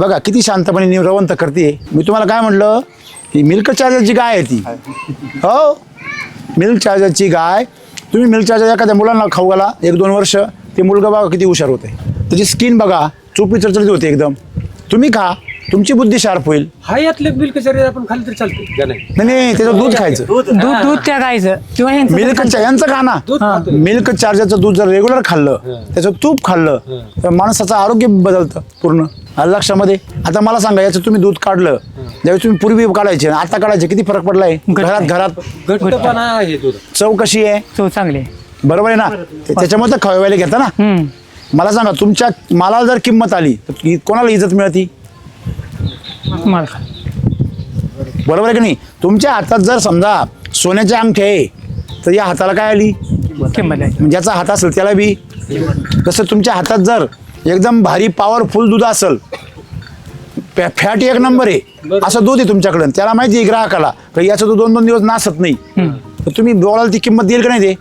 बघा किती शांतपणे रवंत करते. मी तुम्हाला काय म्हटलं ही मिल्क चार्जरची गाय आहे ती. हो मिल्क चार्जरची गाय. तुम्ही मिल्क चार्जर एखाद्या मुलांना खाऊ घाला 1-2 वर्ष ते मुलगा बघा किती हुशार होते. त्याची स्किन बघा चोपडी चरचरीत होते एकदम. तुम्ही खा तुमची बुद्धी शार्प होईल. हा यातले मिल्क चार्जर आपण खाल्लं तरी चालते. नाही त्याचं दूध खायचं. दूध त्या गायचं किंवा ह्यांचं मिल्क यांचं खा ना. मिल्क चार्जरचं दूध जर रेग्युलर खाल्लं त्याचं तूप खाल्लं तर माणसाचं आरोग्य बदलतं पूर्ण. आलं लक्षामध्ये. आता मला सांगा याचं तुम्ही दूध काढलं ज्यावेळी तुम्ही पूर्वी काढायचे आता काढायचे किती फरक पडलाय. घरात घट्टपणा आहे दूध. चव कशी आहे. चव चांगली बरोबर आहे ना. त्याच्यामुळे तर खवायला घेता ना. मला सांगा तुमच्या मालाला जर किंमत आली तर कोणाला इज्जत मिळती. मला बरोबर आहे की नाही. तुमच्या हातात जर समजा सोन्याचे अंगठी आहे तर या हाताला काय आली किंमत आहे. ज्याचा हात असेल त्याला बी. तसं तुमच्या हातात जर एकदम भारी पॉवरफुल दूध असेल फॅट 1 नंबर आहे असं दूध आहे तुमच्याकडं त्याला माहिती आहे ग्राहकाला तर याचं दूध 2-2 दिवस नासत नाही तर तुम्ही बोलाल ती किंमत देईल का नाही ते.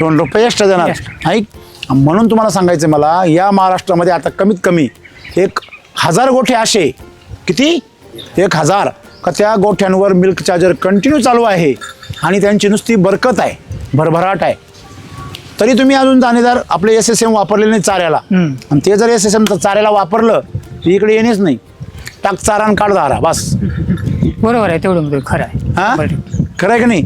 2 रुपये एक्स्ट्रा देणार. ऐक म्हणून तुम्हाला सांगायचं मला या महाराष्ट्रामध्ये आता कमीत कमी 1000 गोठे असे किती 1000 का त्या गोठ्यांवर मिल्क चार्जर कंटिन्यू चालू आहे आणि त्यांची नुसती बरकत आहे भरभराट आहे. तरी तुम्ही अजून दाणेदार आपले SSM वापरलेले नाही चाऱ्याला. आणि ते जर SSM चाऱ्याला वापरलं तर इकडे येणेच नाही. टाक चारा आणि काढ दारा बस. बरोबर आहे तेवढं खरं आहे. हा खरं आहे की नाही.